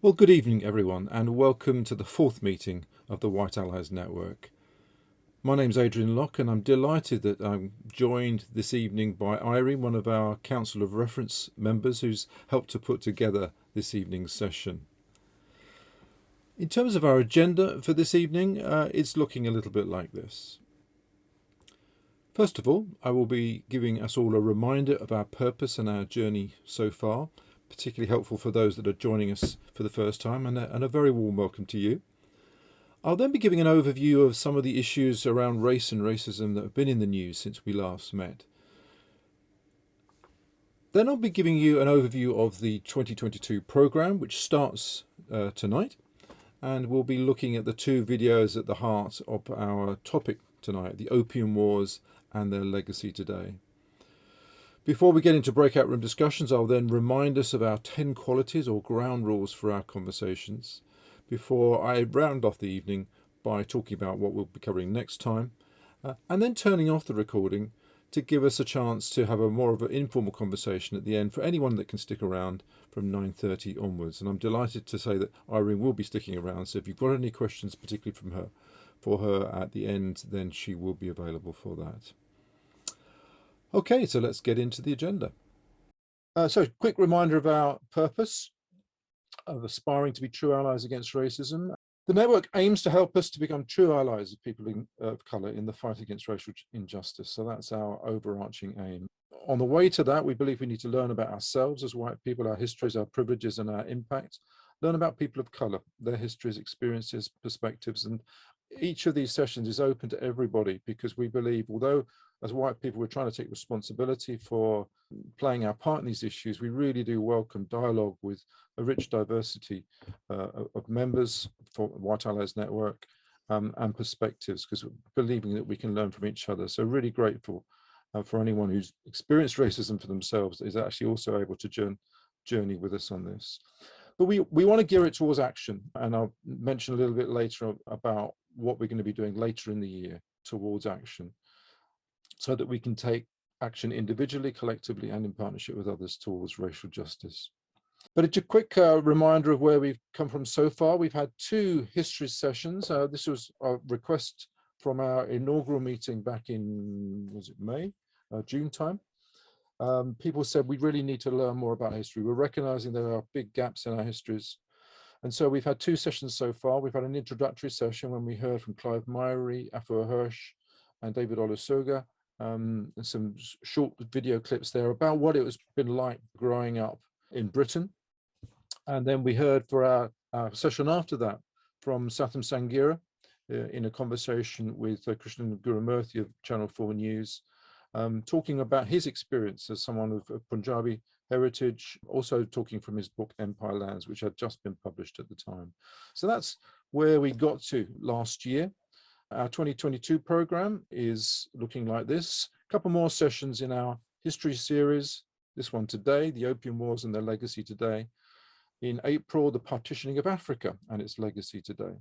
Well, good evening, everyone, and welcome to the fourth meeting of the White Allies Network. My name's Adrian Locke, and I'm delighted that I'm joined this evening by Irene, one of our Council of Reference members who's helped to put together this evening's session. In terms of our agenda for this evening, it's looking a little bit like this. First of all, I will be giving us all a reminder of our purpose and our journey so far, particularly helpful for those that are joining us for the first time, and a very warm welcome to you. I'll then be giving an overview of some of the issues around race and racism that have been in the news since we last met. Then I'll be giving you an overview of the 2022 programme, which starts tonight, and we'll be looking at the two videos at the heart of our topic tonight, the Opium Wars and their legacy today. Before we get into breakout room discussions, I'll then remind us of our 10 qualities or ground rules for our conversations, before I round off the evening by talking about what we'll be covering next time, and then turning off the recording to give us a chance to have a more of an informal conversation at the end for anyone that can stick around from 9:30 onwards. And I'm delighted to say that Irene will be sticking around, so if you've got any questions, particularly for her at the end, then she will be available for that. Okay, so let's get into the agenda. So quick reminder of our purpose of aspiring to be true allies against racism. The network aims to help us to become true allies of people of colour in the fight against racial injustice. So that's our overarching aim. On the way to that, we believe we need to learn about ourselves as white people, our histories, our privileges, and our impact. Learn about people of colour, their histories, experiences, perspectives, and each of these sessions is open to everybody because we believe, although as white people we're trying to take responsibility for playing our part in these issues, we really do welcome dialogue with a rich diversity of members for White Allies Network and perspectives, because believing that we can learn from each other. So really grateful for anyone who's experienced racism for themselves is actually also able to journey with us on this. But we want to gear it towards action, and I'll mention a little bit later about what we're going to be doing later in the year towards action, so that we can take action individually, collectively, and in partnership with others towards racial justice. But it's a quick reminder of where we've come from so far. We've had two history sessions. This was a request from our inaugural meeting back in, was it May, June time. People said we really need to learn more about history. We're recognizing there are big gaps in our histories. And so we've had two sessions so far. We've had an introductory session when we heard from Clive Myrie, Afua Hirsch, and David Olusoga, some short video clips there about what it has been like growing up in Britain. And then we heard for our session after that from Satham Sangira in a conversation with Krishnan Gurumurthy of Channel 4 News, talking about his experience as someone of Punjabi heritage, also talking from his book Empire Lands, which had just been published at the time. So that's where we got to last year. Our 2022 program is looking like this. A couple more sessions in our history series. This one today, the Opium Wars and their legacy today. In April, the partitioning of Africa and its legacy today.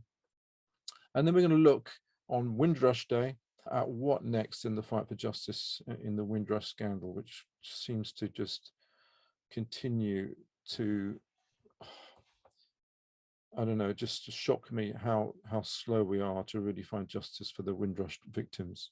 And then we're going to look on Windrush Day at what next in the fight for justice in the Windrush scandal, which seems to just continue to, I don't know, just shock me how slow we are to really find justice for the Windrush victims.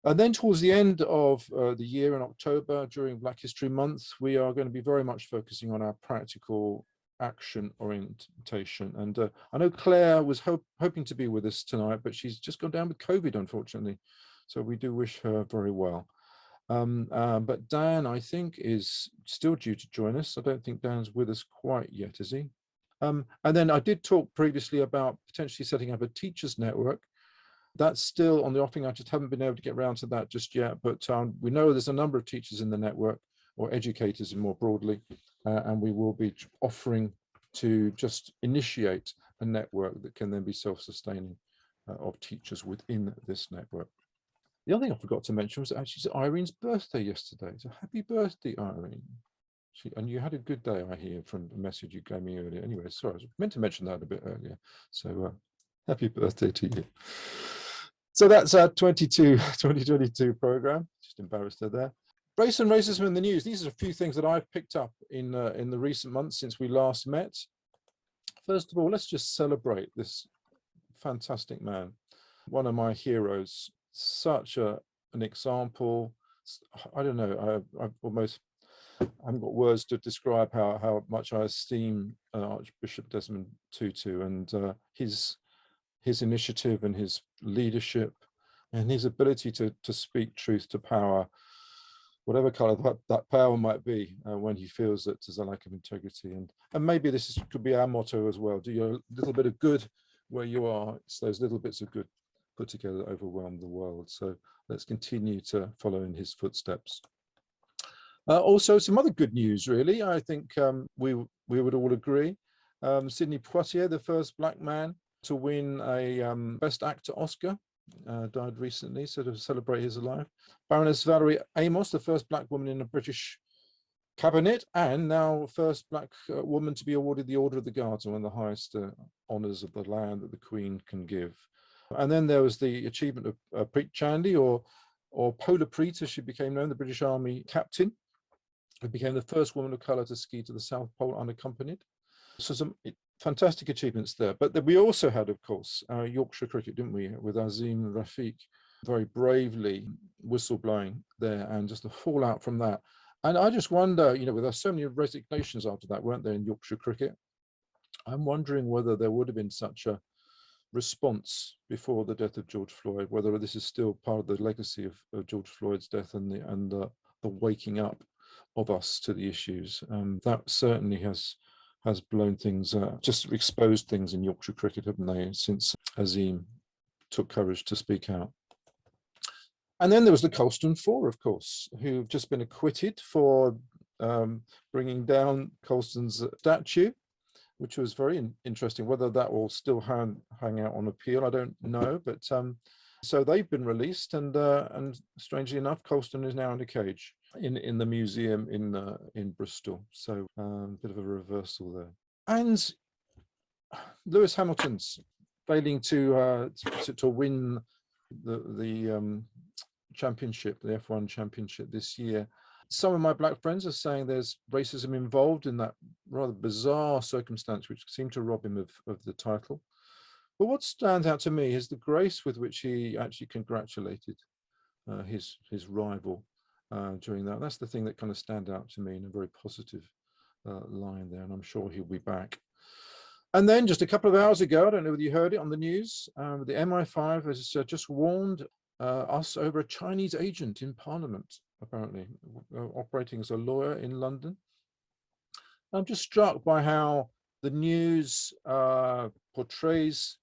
And then towards the end of the year in October, during Black History Month, we are going to be very much focusing on our practical action orientation. And I know Claire was hoping to be with us tonight, but she's just gone down with COVID, unfortunately. So we do wish her very well. But Dan, I think, is still due to join us. I don't think Dan's with us quite yet, is he? And then I did talk previously about potentially setting up a teachers network. That's still on the offing. I just haven't been able to get around to that just yet, but we know there's a number of teachers in the network, or educators more broadly, and we will be offering to just initiate a network that can then be self-sustaining of teachers within this network. The other thing I forgot to mention was actually Irene's birthday yesterday. So happy birthday, Irene. And you had a good day, I hear, from the message you gave me earlier. Anyway, sorry, I was meant to mention that a bit earlier. So happy birthday to you. So that's our 2022 program. Just embarrassed her there. Race and racism in the news. These are a few things that I've picked up in the recent months since we last met. First of all, let's just celebrate this fantastic man, one of my heroes, such an example. I don't know, I haven't got words to describe how much I esteem Archbishop Desmond Tutu and his initiative and his leadership and his ability to speak truth to power, whatever color that power might be, when he feels that there's a lack of integrity. And maybe this could be our motto as well. Do your little bit of good where you are. It's those little bits of good put together that overwhelm the world. So let's continue to follow in his footsteps. Also, some other good news, really. I think we would all agree. Sidney Poitier, the first black man to win a Best Actor Oscar, died recently, so to celebrate his life. Baroness Valerie Amos, the first black woman in a British cabinet, and now first black woman to be awarded the Order of the Guards, one of the highest honours of the land that the Queen can give. And then there was the achievement of Preet Chandni, or Pola Preet, as she became known, the British Army captain, who became the first woman of colour to ski to the South Pole unaccompanied. So some fantastic achievements there. But we also had, of course, Yorkshire cricket, didn't we, with Azim Rafiq very bravely whistleblowing there, and just the fallout from that. And I just wonder, you know, there's so many resignations after that, weren't there, in Yorkshire cricket? I'm wondering whether there would have been such a response before the death of George Floyd, whether this is still part of the legacy of George Floyd's death and the waking up of us to the issues. That certainly has blown things, just exposed things in Yorkshire cricket, haven't they, since Azim took courage to speak out. And then there was the Colston Four, of course, who've just been acquitted for bringing down Colston's statue, which was very interesting. Whether that will still hang out on appeal, I don't know. But so they've been released, and strangely enough, Colston is now in a cage in the museum in Bristol. So a bit of a reversal there. And Lewis Hamilton's failing to win the championship, the F1 championship this year. Some of my black friends are saying there's racism involved in that rather bizarre circumstance, which seemed to rob him of the title. But what stands out to me is the grace with which he actually congratulated his rival during that. That's the thing that kind of stand out to me in a very positive line there, and I'm sure he'll be back. And then just a couple of hours ago, I don't know whether you heard it on the news, the MI5 has just warned us over a Chinese agent in Parliament, apparently, operating as a lawyer in London. I'm just struck by how the news portrays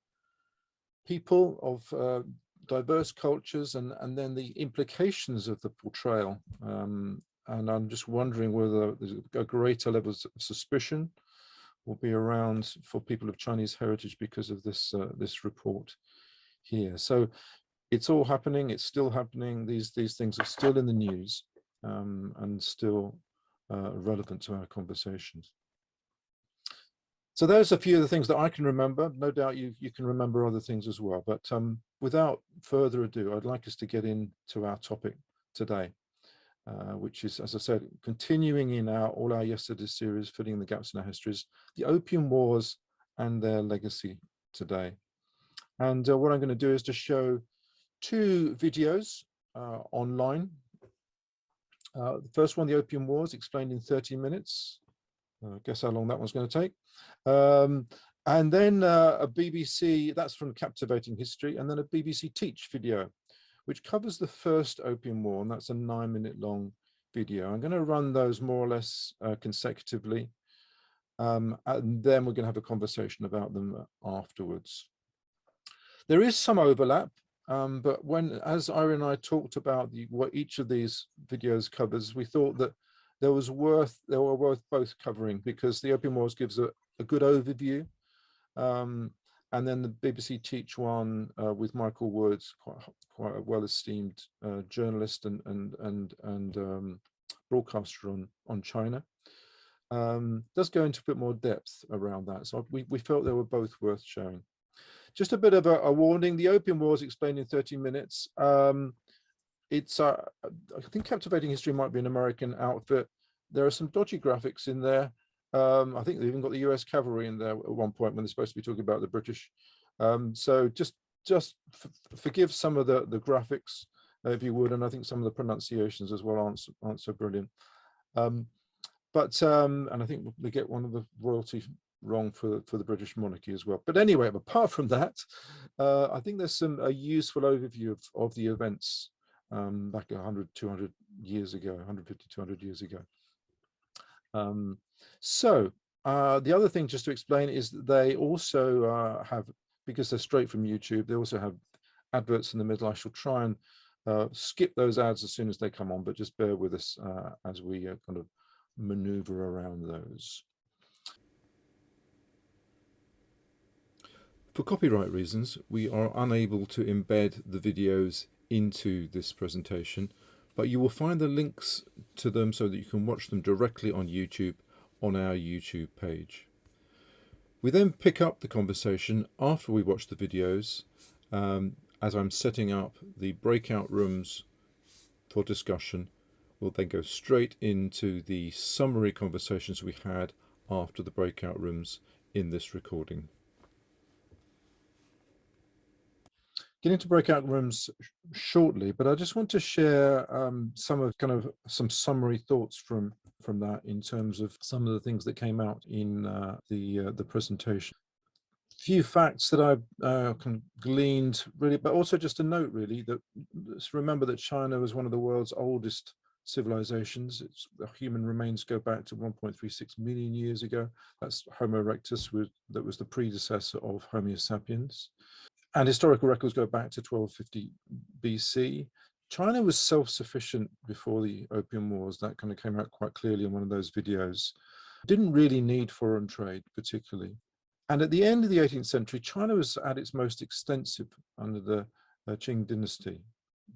people of diverse cultures and then the implications of the portrayal. And I'm just wondering whether there's a greater level of suspicion will be around for people of Chinese heritage because of this report here. So it's all happening. It's still happening. These things are still in the news and still relevant to our conversations. So there's a few of the things that I can remember. No doubt you can remember other things as well. But without further ado, I'd like us to get into our topic today, which is, as I said, continuing in all our yesterday series, filling the gaps in our histories, the Opium Wars and their legacy today. And what I'm going to do is to show two videos online. The first one, the Opium Wars, explained in 30 minutes. Guess how long that one's going to take. And then a BBC, that's from Captivating History, and then a BBC Teach video, which covers the first Opium War, and that's a 9-minute long video. I'm going to run those more or less consecutively, and then we're going to have a conversation about them afterwards. There is some overlap, but as Ira and I talked about what each of these videos covers, we thought that they were worth both covering, because the Opium Wars gives a good overview, and then the BBC Teach one with Michael Woods, quite a well-esteemed journalist and broadcaster on China, does go into a bit more depth around that. So we felt they were both worth showing. Just a bit of a warning: the Opium Wars explained in 30 minutes. It's I think Captivating History might be an American outfit. There are some dodgy graphics in there, I think they even got the US cavalry in there at one point when they're supposed to be talking about the British. So just forgive some of the graphics, if you would, and I think some of the pronunciations as well aren't so brilliant. And I think they get one of the royalty wrong for the British monarchy as well. But anyway, apart from that, I think there's a useful overview of the events back 100, 200 years ago, 150, 200 years ago. The other thing just to explain is that they also have, because they're straight from YouTube, they also have adverts in the middle. I shall try and skip those ads as soon as they come on, but just bear with us as we kind of maneuver around those. For copyright reasons, we are unable to embed the videos into this presentation, but you will find the links to them so that you can watch them directly on YouTube on our YouTube page. We then pick up the conversation after we watch the videos, as I'm setting up the breakout rooms for discussion. We'll then go straight into the summary conversations we had after the breakout rooms in this recording. Get into breakout rooms shortly, but I just want to share some summary thoughts from that in terms of some of the things that came out in the presentation. Few facts that I've gleaned really, but also just a note really that let's remember that China was one of the world's oldest civilizations. The human remains go back to 1.36 million years ago. That's Homo erectus, that was the predecessor of Homo sapiens. And historical records go back to 1250 BC. China was self-sufficient before the Opium Wars. That kind of came out quite clearly in one of those videos. Didn't really need foreign trade particularly. And at the end of the 18th century, China was at its most extensive under the Qing dynasty,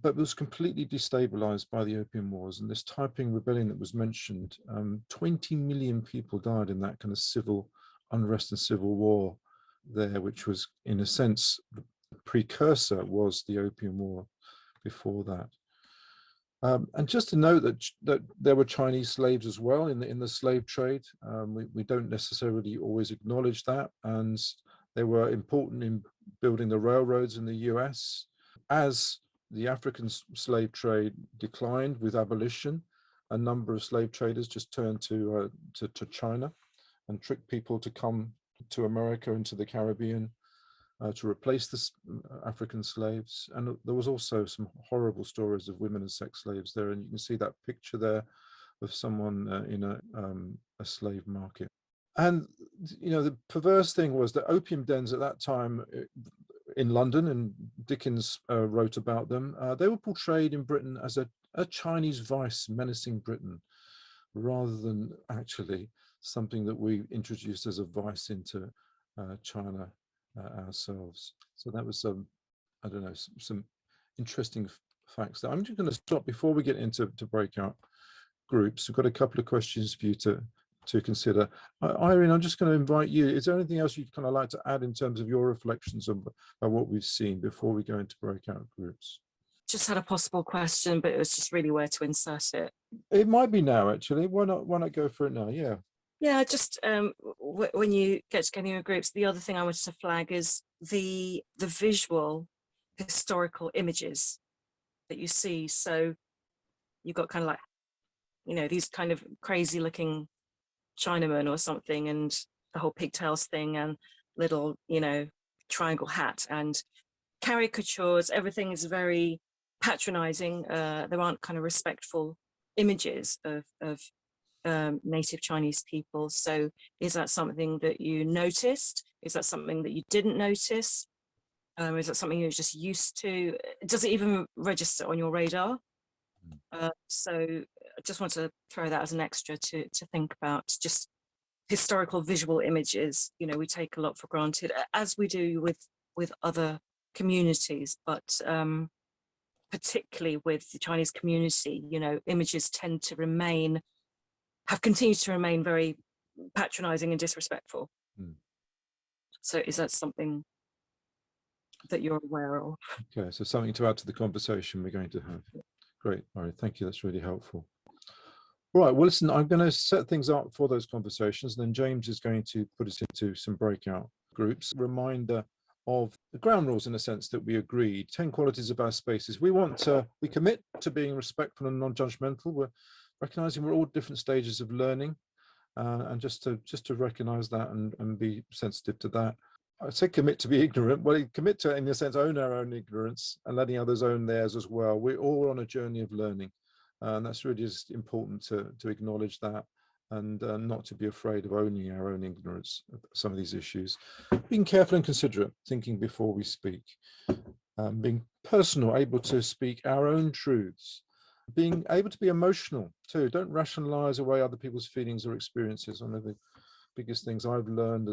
but was completely destabilized by the Opium Wars and this Taiping rebellion that was mentioned. 20 million people died in that kind of civil unrest and civil war there, which was in a sense the precursor was the Opium War before that. And just to note that there were Chinese slaves as well in the slave trade. We don't necessarily always acknowledge that, and they were important in building the railroads in the US. As the African slave trade declined with abolition, a number of slave traders just turned to China and tricked people to come to America and to the Caribbean to replace the African slaves. And there was also some horrible stories of women as sex slaves there, and you can see that picture there of someone in a slave market. And the perverse thing was that opium dens at that time in London, and Dickens wrote about them, they were portrayed in Britain as a Chinese vice menacing Britain, rather than actually something that we introduced as a vice into China ourselves. So that was I don't know, some interesting facts there. I'm just going to stop before we get into breakout groups. We've got a couple of questions for you to consider. Irene, I'm just going to invite you. Is there anything else you'd kind of like to add in terms of your reflections of what we've seen before we go into breakout groups? Just had a possible question, but it was just really where to insert it. It might be now, actually. Why not go for it now? Yeah. Yeah, just when you get together in groups, the other thing I wanted to flag is the visual historical images that you see. So you've got kind of like, these kind of crazy looking Chinamen or something, and the whole pigtails thing and little, triangle hat and caricatures. Everything is very patronizing. There aren't kind of respectful images of native Chinese people. So is that something that you noticed? Is that something that you didn't notice? Is that something you're just used to? Does it even register on your radar? So I just want to throw that as an extra to think about, just historical visual images. We take a lot for granted, as we do with other communities, but particularly with the Chinese community, images tend to have continued to remain very patronizing and disrespectful. So is that something that you're aware of? Okay, so something to add to the conversation we're going to have. Great, all right, thank you, that's really helpful. Right, well, listen, I'm going to set things up for those conversations, and then James is going to put us into some breakout groups. Reminder of the ground rules, in a sense, that we agreed. 10 qualities of our spaces. We commit to being respectful and non-judgmental. We're recognizing we're all different stages of learning, and just to recognize that and be sensitive to that. I say commit to be ignorant. Well, commit to, in a sense, own our own ignorance and letting others own theirs as well. We're all on a journey of learning. And that's really just important to acknowledge that, and not to be afraid of owning our own ignorance of some of these issues. Being careful and considerate, thinking before we speak. Being personal, able to speak our own truths. Being able to be emotional too. Don't rationalize away other people's feelings or experiences. One of the biggest things I've learned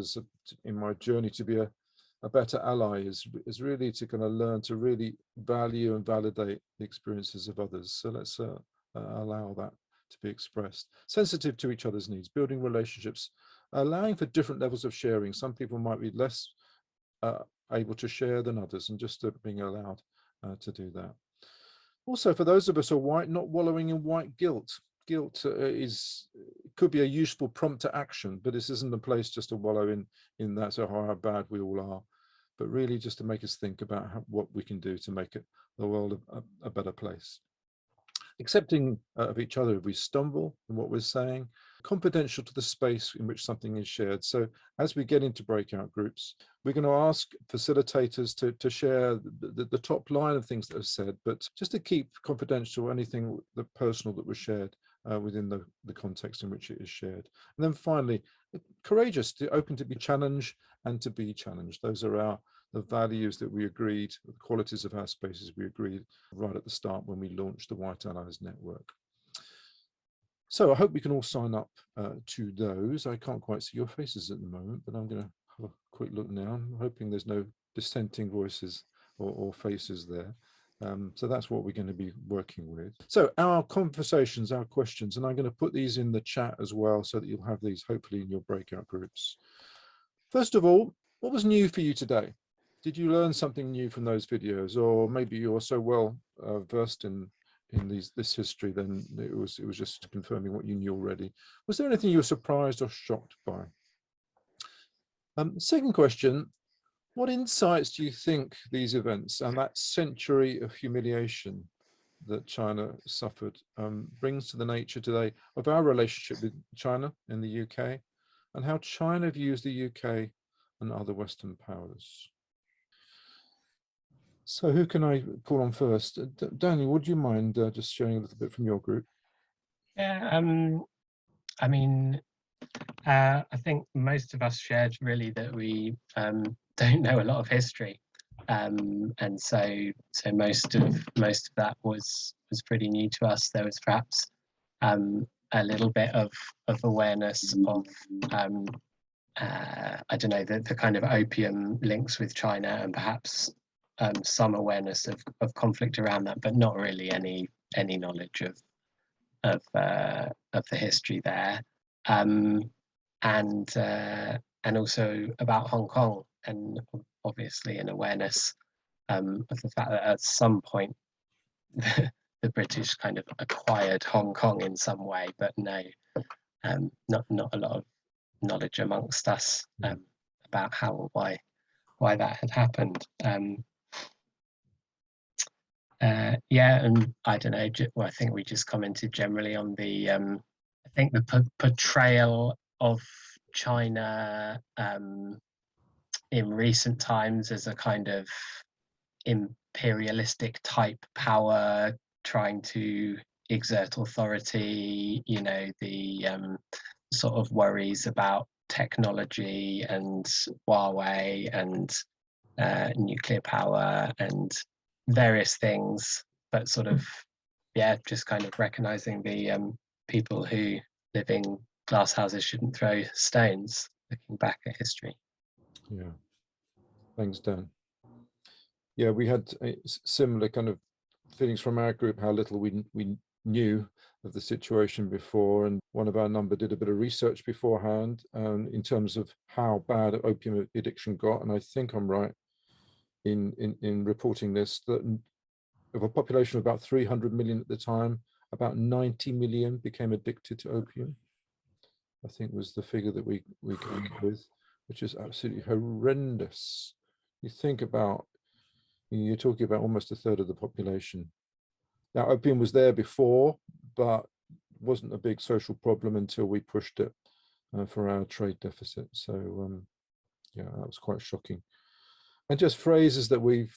in my journey to be a better ally is really to kind of learn to really value and validate the experiences of others. So let's allow that to be expressed. Sensitive to each other's needs, building relationships, allowing for different levels of sharing. Some people might be less able to share than others, and just being allowed to do that. Also, for those of us who are white, not wallowing in white guilt. Guilt could be a useful prompt to action, but this isn't a place just to wallow in that, so how bad we all are, but really just to make us think about what we can do to make the world a better place. Accepting of each other if we stumble in what we're saying, confidential to the space in which something is shared. So as we get into breakout groups, we're going to ask facilitators to share the top line of things that are said, but just to keep confidential anything personal that was shared within the context in which it is shared. And then finally, courageous, open to be challenged and to be challenged. Those are the values that we agreed, the qualities of our spaces we agreed right at the start when we launched the White Allies Network. So I hope we can all sign up to those. I can't quite see your faces at the moment, but I'm going to have a quick look now. I'm hoping there's no dissenting voices or faces there. So that's what we're going to be working with. So our conversations, our questions, and I'm going to put these in the chat as well so that you'll have these hopefully in your breakout groups. First of all, what was new for you today? Did you learn something new from those videos, or maybe you're so well versed in this history, then it was just confirming what you knew already? Was there anything you were surprised or shocked by? Second question, what insights do you think these events and that century of humiliation that China suffered brings to the nature today of our relationship with China in the UK, and how China views the UK and other Western powers? So who can I call on first? Daniel, would you mind just sharing a little bit from your group? Yeah, I mean, I think most of us shared really that we don't know a lot of history, and so most of that was pretty new to us. There was perhaps a little bit of awareness of I don't know, the kind of opium links with China, and perhaps some awareness of conflict around that, but not really any knowledge of the history there, and also about Hong Kong, and obviously an awareness of the fact that at some point the British kind of acquired Hong Kong in some way, but no, not a lot of knowledge amongst us about how or why that had happened. Yeah, and I don't know. Well, I think we just commented generally on the. I think the portrayal of China in recent times as a kind of imperialistic type power trying to exert authority. You know, the sort of worries about technology and Huawei and nuclear power and various things, but sort of, yeah, just kind of recognizing the people who live in glass houses shouldn't throw stones, looking back at history. Yeah, thanks, Dan. Yeah, we had similar kind of feelings from our group, how little we knew of the situation before, and one of our number did a bit of research beforehand in terms of how bad opium addiction got, and I think I'm right in reporting this, that of a population of about 300 million at the time, about 90 million became addicted to opium, I think was the figure that we came up with, which is absolutely horrendous. You think about, you're talking about almost a third of the population. Now, opium was there before, but wasn't a big social problem until we pushed it for our trade deficit. So yeah, that was quite shocking. And just phrases that we've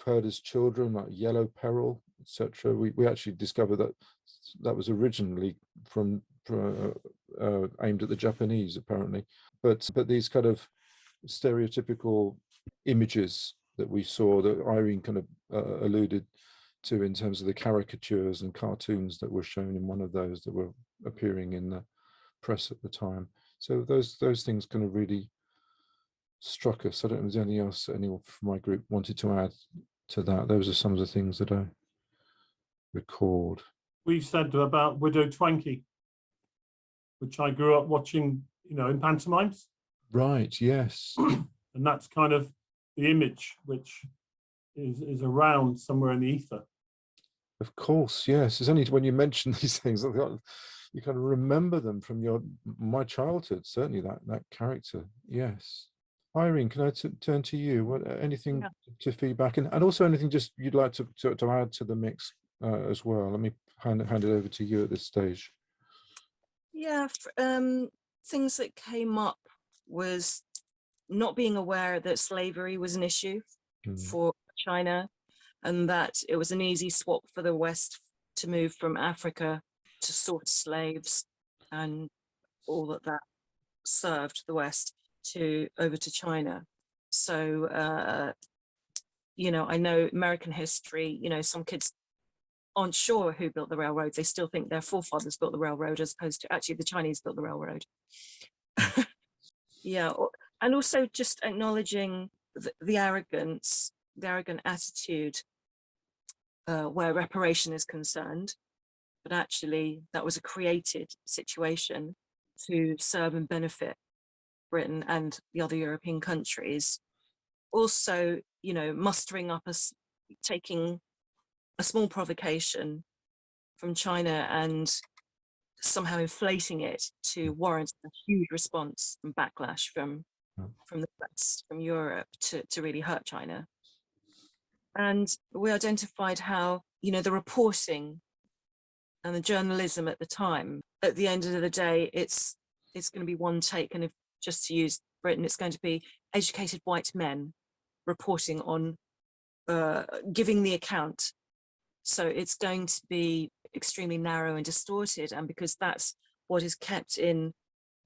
heard as children, like yellow peril, etc. We actually discovered that that was originally from aimed at the Japanese, apparently. But these kind of stereotypical images that we saw, that Irene kind of alluded to in terms of the caricatures and cartoons that were shown in one of those that were appearing in the press at the time. So those things kind of really struck us. I don't know if there's anything else anyone from my group wanted to add to that. Those are some of the things that I recalled. We've said about Widow Twankey, which I grew up watching, in pantomimes. Right, yes. And that's kind of the image which is around somewhere in the ether. Of course, yes. It's only when you mention these things that you kind of remember them from my childhood. Certainly that character, yes. Irene, can I turn to you? What anything to feedback, and also anything just you'd like to add to the mix as well? Let me hand it over to you at this stage. Yeah, things that came up was not being aware that slavery was an issue for China, and that it was an easy swap for the West to move from Africa to source slaves and all that served the West over to China. So, I know American history, some kids aren't sure who built the railroad. They still think their forefathers built the railroad as opposed to actually the Chinese built the railroad. Yeah, and also just acknowledging the arrogant attitude where reparation is concerned, but actually that was a created situation to serve and benefit Britain and the other European countries. Also, mustering up taking a small provocation from China and somehow inflating it to warrant a huge response and backlash from the West, from Europe, to really hurt China. And we identified how, the reporting and the journalism at the time, at the end of the day, it's going to be one take. And if just to use Britain, it's going to be educated white men reporting on, giving the account. So it's going to be extremely narrow and distorted. And because that's what is kept in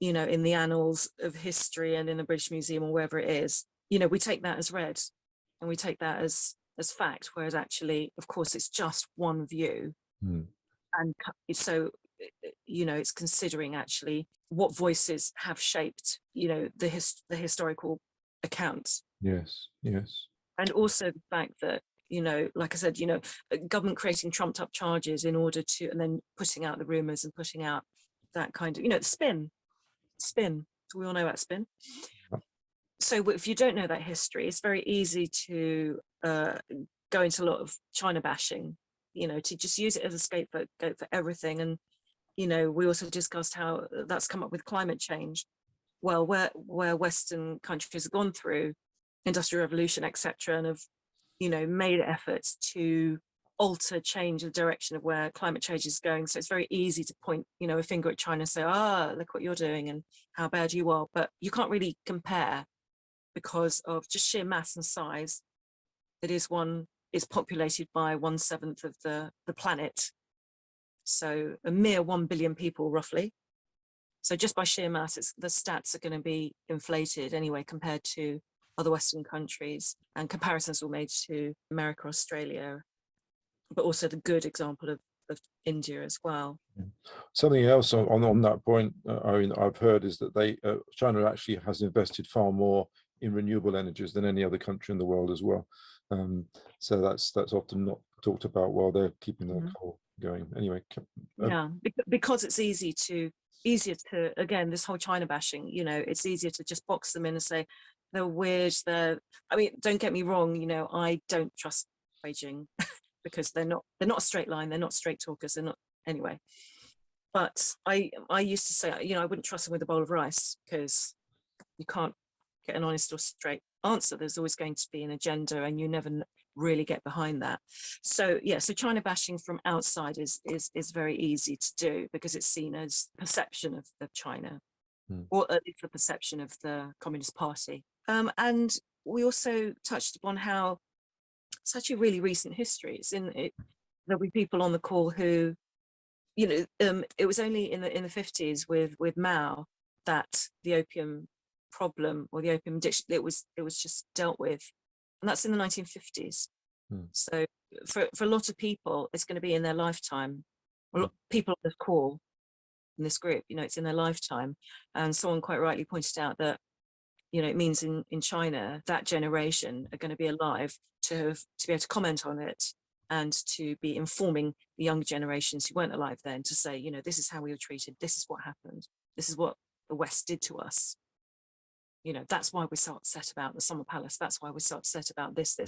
the annals of history and in the British Museum or wherever it is, we take that as read and we take that as fact, whereas actually, of course, it's just one view. And so, it's considering actually what voices have shaped, the historical account. Yes. And also the fact that, like I said, government creating trumped up charges in order to, and then putting out the rumors and putting out that kind of, the spin. We all know about spin. So if you don't know that history, it's very easy to go into a lot of China bashing, to just use it as a scapegoat for everything. And, we also discussed how that's come up with climate change. Well, where Western countries have gone through industrial revolution, etc., and have, made efforts to change the direction of where climate change is going. So it's very easy to point, a finger at China and say, look what you're doing and how bad you are. But you can't really compare because of just sheer mass and size. It is populated by 1/7 of the planet. So a mere 1 billion people roughly. So just by sheer mass, the stats are going to be inflated anyway compared to other Western countries, and comparisons were made to America, Australia, but also the good example of India as well. Something else on that point, I've heard is that China actually has invested far more in renewable energies than any other country in the world as well. So that's often not talked about while they're keeping their coal going. Anyway, yeah, because it's easier to again, this whole China bashing. It's easier to just box them in and say they're weird. Don't get me wrong. I don't trust Beijing because they're not a straight line. They're not straight talkers. They're not anyway. But I used to say, you know, I wouldn't trust them with a bowl of rice, because you can't get an honest or straight answer. There's always going to be an agenda, and you never really get behind that. So yeah, so China bashing from outside is very easy to do, because it's seen as perception of China, or at least the perception of the Communist Party. And we also touched upon how it's actually really recent history. There'll be people on the call who, you know, it was only in the 50s with Mao that the opium problem, or the opium addiction, it was just dealt with, and that's in the 1950s. So for a lot of people, it's going to be in their lifetime. A lot of people on this call, in this group, you know, it's in their lifetime. And someone quite rightly pointed out that, you know, it means in China that generation are going to be alive to be able to comment on it, and to be informing the younger generations who weren't alive then, to say, you know, this is how we were treated, this is what happened, this is what the West did to us. You know, that's why we're so upset about the Summer Palace, that's why we're so upset about this.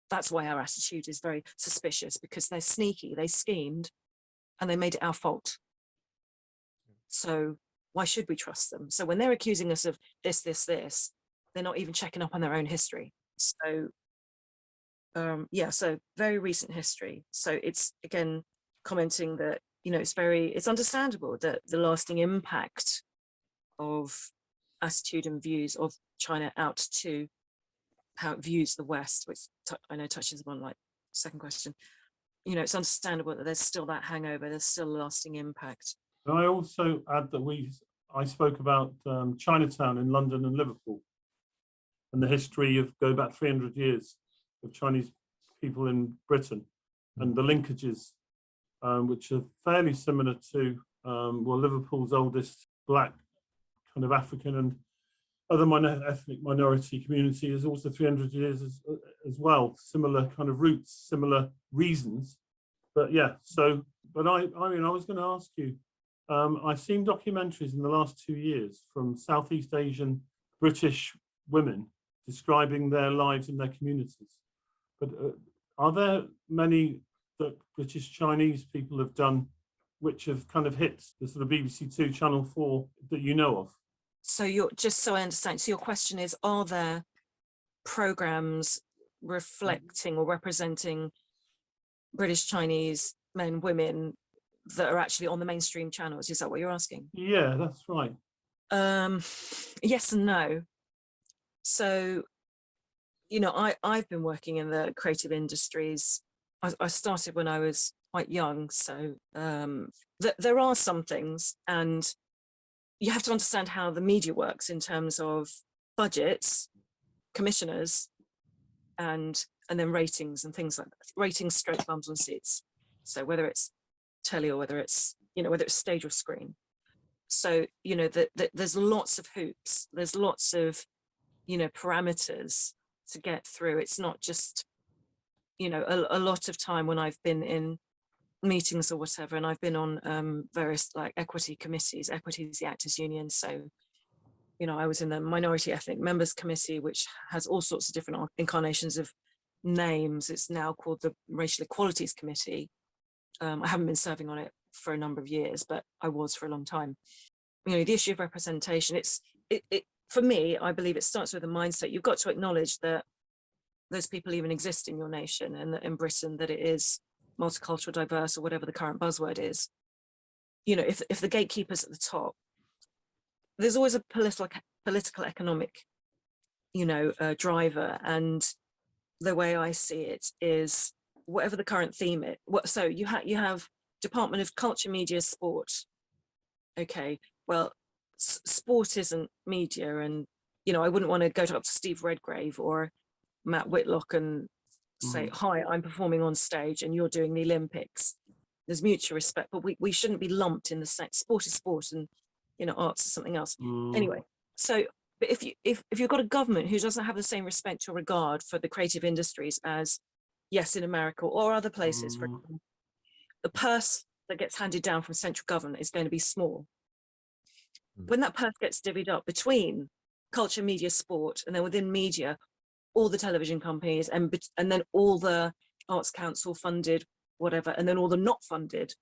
That's why our attitude is very suspicious, because they're sneaky, they schemed, and they made it our fault. So why should we trust them? So when they're accusing us of this, they're not even checking up on their own history. So yeah, so very recent history. So it's, again, commenting that, you know, it's understandable that the lasting impact of attitude and views of China out to how it views the West, which I know touches upon, like, second question, you know, it's understandable that there's still that hangover, there's still a lasting impact. And I also add that I spoke about Chinatown in London and Liverpool, and the history of go back 300 years of Chinese people in Britain, and the linkages, which are fairly similar to, well, Liverpool's oldest Black kind of African and other ethnic minority community is also 300 years as well. Similar kind of roots, similar reasons. But yeah, so, but I mean, I was going to ask you, I've seen documentaries in the last 2 years from Southeast Asian British women describing their lives in their communities. But are there many that British Chinese people have done which have kind of hit the sort of BBC Two, Channel 4 that you know of? So just so I understand, so your question is, are there programs reflecting or representing British Chinese men, women that are actually on the mainstream channels? Is that what you're asking? Yeah, that's right. Yes and no. So, you know, I've been working in the creative industries. I started when I was quite young, so there are some things, and you have to understand how the media works in terms of budgets, commissioners, and then ratings and things like that. Ratings straight bums on seats. So whether it's telly or whether it's, you know, whether it's stage or screen. So, you know, there's lots of hoops, there's lots of, you know, parameters to get through. It's not just, you know, a lot of time when I've been in meetings or whatever, and I've been on various, like, equity committees. Equity is the Actors Union, so, you know, I was in the Minority Ethnic Members Committee, which has all sorts of different incarnations of names. It's now called the Racial Equalities Committee. I haven't been serving on it for a number of years, but I was for a long time. You know, the issue of representation, it for me, I believe it starts with a mindset. You've got to acknowledge that those people even exist in your nation, and that in Britain that it is multicultural, diverse, or whatever the current buzzword is. You know, if the gatekeepers at the top, there's always a political economic, you know, driver. And the way I see it is, whatever the current theme is, so you have Department of Culture, Media, Sport. Okay, well, sport isn't media, and, you know, I wouldn't want to go up to Steve Redgrave or Matt Whitlock and say, hi, I'm performing on stage and you're doing the Olympics. There's mutual respect, but we shouldn't be lumped in the same. Sport is sport, and, you know, arts is something else. Anyway, so, but if you've got a government who doesn't have the same respect or regard for the creative industries as, yes, in America or other places, for example, the purse that gets handed down from central government is going to be small. When that purse gets divvied up between culture, media, sport, and then within media, all the television companies, and then all the Arts Council funded whatever, and then all the not funded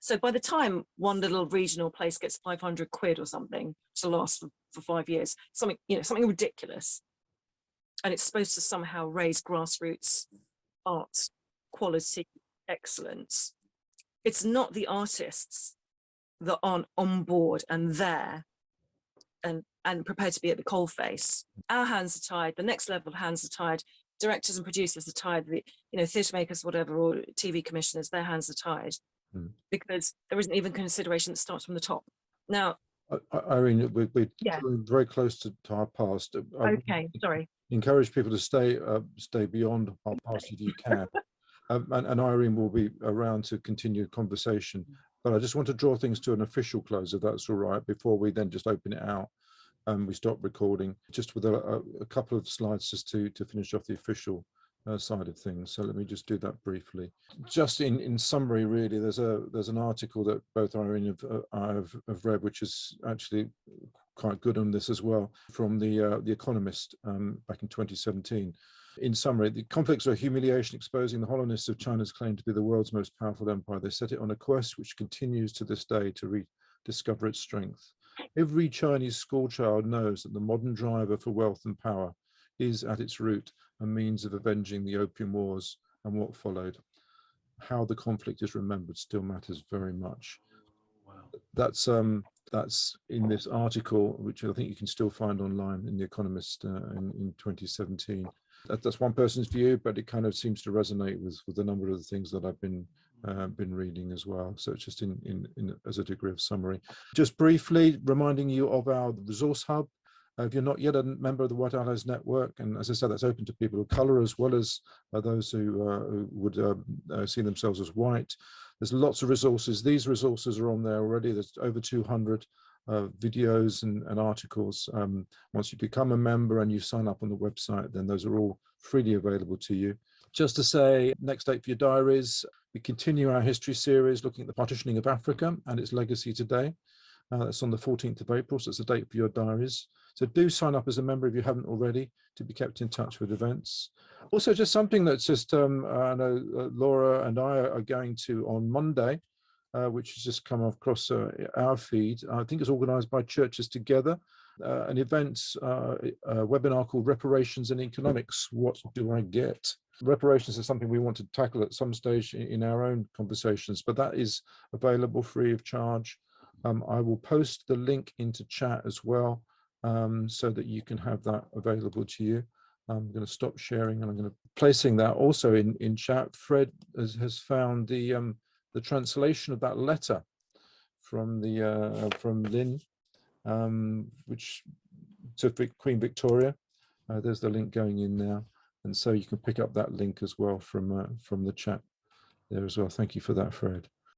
So by the time one little regional place gets 500 quid or something to last for 5 years, something ridiculous, and it's supposed to somehow raise grassroots art quality excellence, it's not the artists that aren't on board and there and prepared to be at the coalface. Our hands are tied. The next level of hands are tied. Directors and producers are tied. Theatre makers, whatever, or TV commissioners, their hands are tied, because there isn't even consideration that starts from the top. Now, Irene, we're yeah, very close to our past. okay, sorry. Encourage people to stay beyond our past if you can. And Irene will be around to continue the conversation. But I just want to draw things to an official close, if that's all right, before we then just open it out and we stop recording, just with a couple of slides just to finish off the official side of things. So let me just do that briefly. Just in summary, really, there's an article that both Irene and I have read, which is actually quite good on this as well, from the Economist back in 2017. In summary, the conflicts of humiliation exposing the hollowness of China's claim to be the world's most powerful empire. They set it on a quest which continues to this day to rediscover its strength. Every Chinese schoolchild knows that the modern driver for wealth and power is at its root a means of avenging the Opium Wars and what followed. How the conflict is remembered still matters very much. Wow. That's in this article, which I think you can still find online in The Economist in 2017. That's one person's view, but it kind of seems to resonate with a number of the things that I've been reading as well. So it's just in as a degree of summary. Just briefly reminding you of our resource hub. If you're not yet a member of the White Allies Network, and as I said, that's open to people of color as well as those who would see themselves as white. There's lots of resources. These resources are on there already. There's over 200 videos and articles. Once you become a member and you sign up on the website, then those are all freely available to you. Just to say, next date for your diaries, we continue our history series looking at the partitioning of Africa and its legacy today. That's on the 14th of April, so it's a date for your diaries. So do sign up as a member if you haven't already to be kept in touch with events. Also, just something that's just, I know Laura and I are going to on Monday, which has just come across our feed. I think it's organized by Churches Together, an event, a webinar called Reparations and Economics, What Do I Get? Reparations is something we want to tackle at some stage in our own conversations, but that is available free of charge. I will post the link into chat as well, so that you can have that available to you. I'm going to stop sharing and I'm going to placing that also in chat. Fred has found the translation of that letter from Lynn, which to Queen Victoria. There's the link going in now, and so you can pick up that link as well from the chat there as well. Thank you for that, Fred.